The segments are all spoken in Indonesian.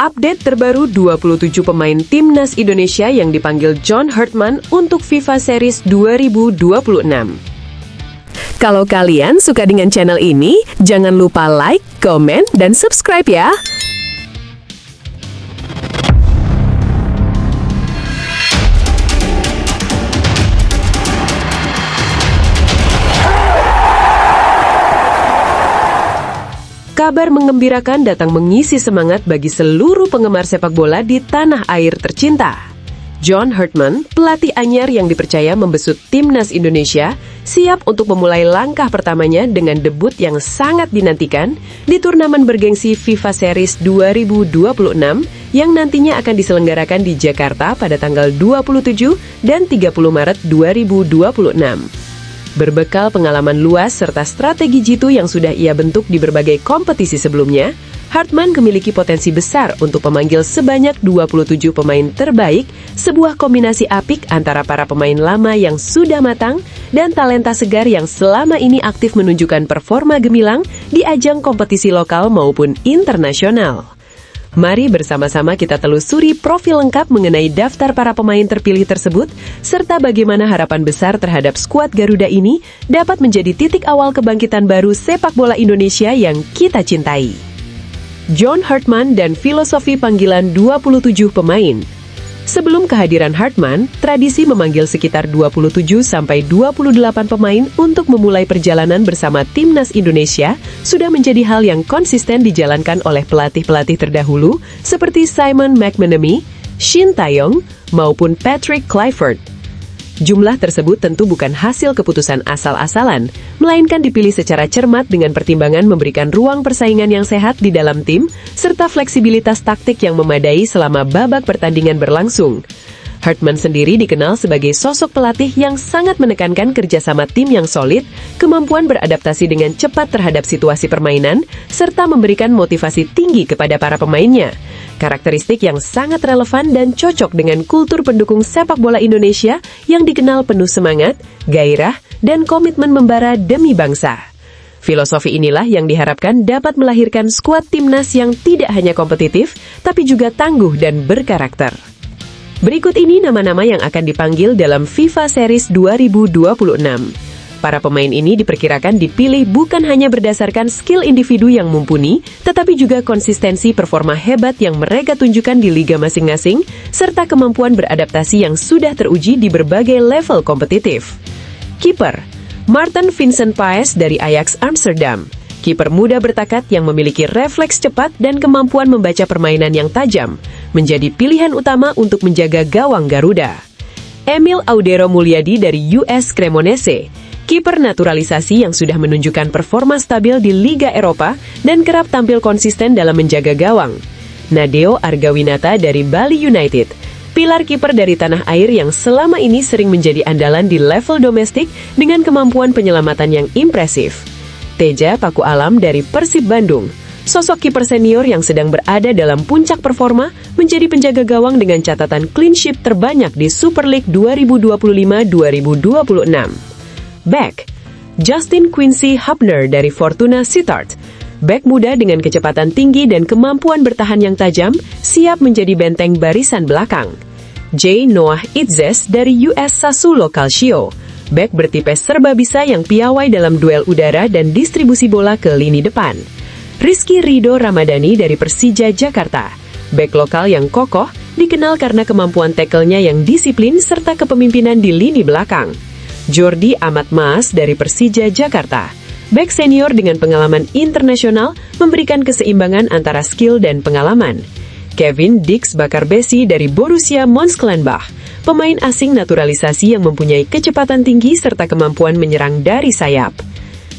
Update terbaru 27 pemain Timnas Indonesia yang dipanggil John Hartman untuk FIFA Series 2026. Kalau kalian suka dengan channel ini, jangan lupa like, komen, dan subscribe ya! Kabar menggembirakan datang mengisi semangat bagi seluruh penggemar sepak bola di tanah air tercinta. John Hartman, pelatih anyar yang dipercaya membesut Timnas Indonesia, siap untuk memulai langkah pertamanya dengan debut yang sangat dinantikan di turnamen bergengsi FIFA Series 2026 yang nantinya akan diselenggarakan di Jakarta pada tanggal 27 dan 30 Maret 2026. Berbekal pengalaman luas serta strategi jitu yang sudah ia bentuk di berbagai kompetisi sebelumnya, Hartman memiliki potensi besar untuk memanggil sebanyak 27 pemain terbaik, sebuah kombinasi apik antara para pemain lama yang sudah matang dan talenta segar yang selama ini aktif menunjukkan performa gemilang di ajang kompetisi lokal maupun internasional. Mari bersama-sama kita telusuri profil lengkap mengenai daftar para pemain terpilih tersebut, serta bagaimana harapan besar terhadap skuad Garuda ini dapat menjadi titik awal kebangkitan baru sepak bola Indonesia yang kita cintai. John Hartman dan filosofi panggilan 27 pemain. Sebelum kehadiran Hartman, tradisi memanggil sekitar 27-28 pemain untuk memulai perjalanan bersama Timnas Indonesia sudah menjadi hal yang konsisten dijalankan oleh pelatih-pelatih terdahulu seperti Simon McManamy, Shin Tae-yong, maupun Patrick Kluivert. Jumlah tersebut tentu bukan hasil keputusan asal-asalan, melainkan dipilih secara cermat dengan pertimbangan memberikan ruang persaingan yang sehat di dalam tim, serta fleksibilitas taktik yang memadai selama babak pertandingan berlangsung. Hartman sendiri dikenal sebagai sosok pelatih yang sangat menekankan kerjasama tim yang solid, kemampuan beradaptasi dengan cepat terhadap situasi permainan, serta memberikan motivasi tinggi kepada para pemainnya. Karakteristik yang sangat relevan dan cocok dengan kultur pendukung sepak bola Indonesia yang dikenal penuh semangat, gairah, dan komitmen membara demi bangsa. Filosofi inilah yang diharapkan dapat melahirkan skuad timnas yang tidak hanya kompetitif, tapi juga tangguh dan berkarakter. Berikut ini nama-nama yang akan dipanggil dalam FIFA Series 2026. Para pemain ini diperkirakan dipilih bukan hanya berdasarkan skill individu yang mumpuni, tetapi juga konsistensi performa hebat yang mereka tunjukkan di liga masing-masing, serta kemampuan beradaptasi yang sudah teruji di berbagai level kompetitif. Kiper, Maarten Vincent Paes dari Ajax Amsterdam. Kiper muda bertakat yang memiliki refleks cepat dan kemampuan membaca permainan yang tajam, menjadi pilihan utama untuk menjaga gawang Garuda. Emil Audero Mulyadi dari US Cremonese. Kiper naturalisasi yang sudah menunjukkan performa stabil di Liga Eropa dan kerap tampil konsisten dalam menjaga gawang. Nadeo Argawinata dari Bali United. Pilar kiper dari tanah air yang selama ini sering menjadi andalan di level domestik dengan kemampuan penyelamatan yang impresif. Teja Paku Alam dari Persib Bandung. Sosok kiper senior yang sedang berada dalam puncak performa menjadi penjaga gawang dengan catatan clean sheet terbanyak di Super League 2025-2026. Back, Justin Quincy Hubner dari Fortuna Sittard. Back muda dengan kecepatan tinggi dan kemampuan bertahan yang tajam, siap menjadi benteng barisan belakang. J. Noah Itzes dari US Sassuolo Calcio. Back bertipe serba bisa yang piawai dalam duel udara dan distribusi bola ke lini depan. Rizky Ridho Ramadhani dari Persija Jakarta. Back lokal yang kokoh, dikenal karena kemampuan tackle-nya yang disiplin serta kepemimpinan di lini belakang. Jordi Amat Mas dari Persija Jakarta. Back senior dengan pengalaman internasional memberikan keseimbangan antara skill dan pengalaman. Kevin Dix Bakarbesi dari Borussia Mönchengladbach. Pemain asing naturalisasi yang mempunyai kecepatan tinggi serta kemampuan menyerang dari sayap.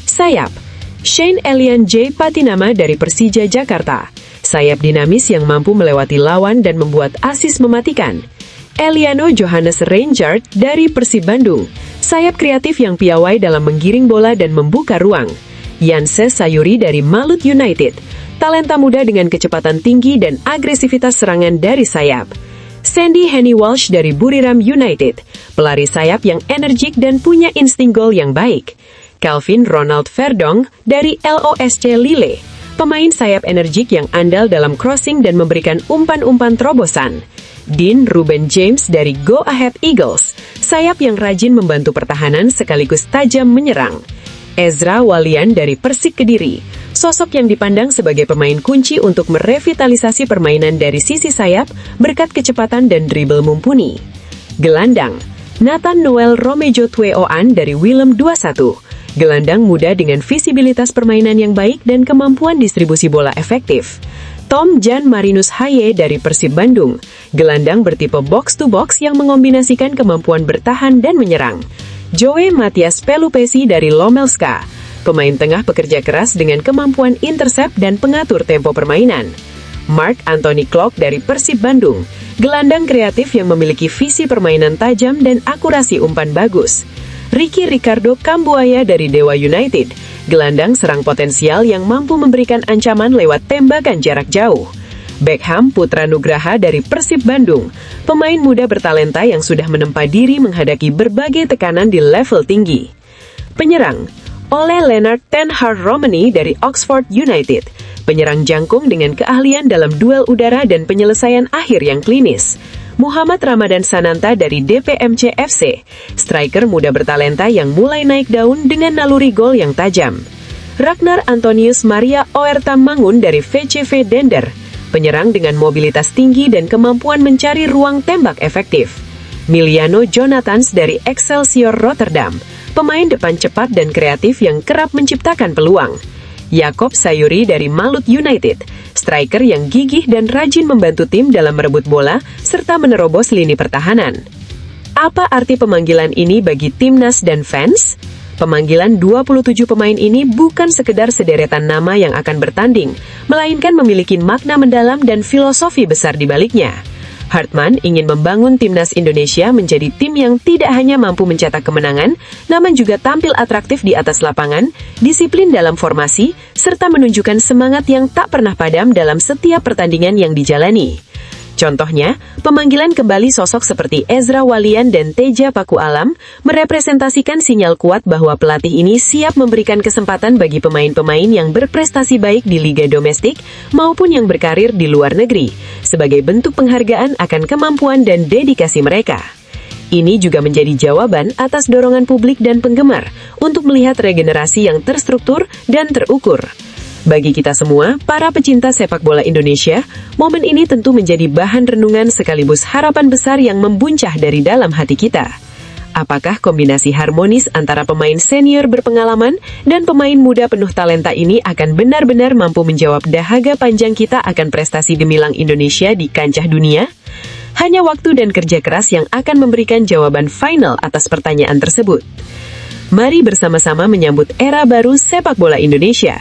Sayap, Shane Elian J. Patinama dari Persija Jakarta. Sayap dinamis yang mampu melewati lawan dan membuat asis mematikan. Eliano Johannes Reinhardt dari Persib Bandung. Sayap kreatif yang piawai dalam menggiring bola dan membuka ruang. Janse Sayuri dari Malut United. Talenta muda dengan kecepatan tinggi dan agresivitas serangan dari sayap. Sandy Henny Walsh dari Buriram United. Pelari sayap yang energik dan punya insting gol yang baik. Calvin Ronald Verdong dari LOSC Lille. pemain sayap energik yang andal dalam crossing dan memberikan umpan-umpan terobosan. Dean Ruben James dari Go Ahead Eagles, sayap yang rajin membantu pertahanan sekaligus tajam menyerang. Ezra Walian dari Persik Kediri, sosok yang dipandang sebagai pemain kunci untuk merevitalisasi permainan dari sisi sayap berkat kecepatan dan dribble mumpuni. Gelandang, Nathan Noel Romejo Tweoan dari Willem 21, gelandang muda dengan visibilitas permainan yang baik dan kemampuan distribusi bola efektif. Tom Jan Marinus Haye dari Persib Bandung, gelandang bertipe box-to-box yang mengombinasikan kemampuan bertahan dan menyerang. Joe Matias Pelupesi dari Lomelska, pemain tengah pekerja keras dengan kemampuan intercept dan pengatur tempo permainan. Mark Anthony Klok dari Persib Bandung, gelandang kreatif yang memiliki visi permainan tajam dan akurasi umpan bagus. Ricky Ricardo Kambuaya dari Dewa United, gelandang serang potensial yang mampu memberikan ancaman lewat tembakan jarak jauh. Beckham Putra Nugraha dari Persib Bandung, pemain muda bertalenta yang sudah menempa diri menghadapi berbagai tekanan di level tinggi. Penyerang, Ole Lennart ten Hag Romani dari Oxford United, penyerang jangkung dengan keahlian dalam duel udara dan penyelesaian akhir yang klinis. Muhammad Ramadan Sananta dari DPMC FC, striker muda bertalenta yang mulai naik daun dengan naluri gol yang tajam. Ragnar Antonius Maria Oerta Mangun dari VCV Dender, penyerang dengan mobilitas tinggi dan kemampuan mencari ruang tembak efektif. Miliano Jonathans dari Excelsior Rotterdam, pemain depan cepat dan kreatif yang kerap menciptakan peluang. Jakob Sayuri dari Malut United, striker yang gigih dan rajin membantu tim dalam merebut bola serta menerobos lini pertahanan. Apa arti pemanggilan ini bagi timnas dan fans? Pemanggilan 27 pemain ini bukan sekedar sederetan nama yang akan bertanding, melainkan memiliki makna mendalam dan filosofi besar di baliknya. Hartman ingin membangun timnas Indonesia menjadi tim yang tidak hanya mampu mencetak kemenangan, namun juga tampil atraktif di atas lapangan, disiplin dalam formasi, serta menunjukkan semangat yang tak pernah padam dalam setiap pertandingan yang dijalani. Contohnya, pemanggilan kembali sosok seperti Ezra Walian dan Teja Paku Alam merepresentasikan sinyal kuat bahwa pelatih ini siap memberikan kesempatan bagi pemain-pemain yang berprestasi baik di liga domestik maupun yang berkarir di luar negeri, sebagai bentuk penghargaan akan kemampuan dan dedikasi mereka. Ini juga menjadi jawaban atas dorongan publik dan penggemar untuk melihat regenerasi yang terstruktur dan terukur. Bagi kita semua, para pecinta sepak bola Indonesia, momen ini tentu menjadi bahan renungan sekaligus harapan besar yang membuncah dari dalam hati kita. Apakah kombinasi harmonis antara pemain senior berpengalaman dan pemain muda penuh talenta ini akan benar-benar mampu menjawab dahaga panjang kita akan prestasi gemilang Indonesia di kancah dunia? Hanya waktu dan kerja keras yang akan memberikan jawaban final atas pertanyaan tersebut. Mari bersama-sama menyambut era baru sepak bola Indonesia.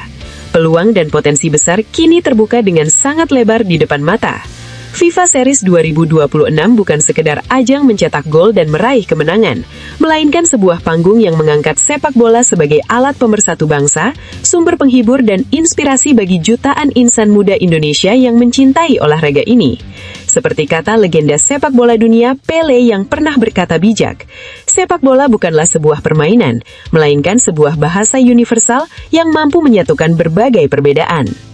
Peluang dan potensi besar kini terbuka dengan sangat lebar di depan mata. FIFA Series 2026 bukan sekedar ajang mencetak gol dan meraih kemenangan, melainkan sebuah panggung yang mengangkat sepak bola sebagai alat pemersatu bangsa, sumber penghibur dan inspirasi bagi jutaan insan muda Indonesia yang mencintai olahraga ini. Seperti kata legenda sepak bola dunia Pele yang pernah berkata bijak, sepak bola bukanlah sebuah permainan, melainkan sebuah bahasa universal yang mampu menyatukan berbagai perbedaan.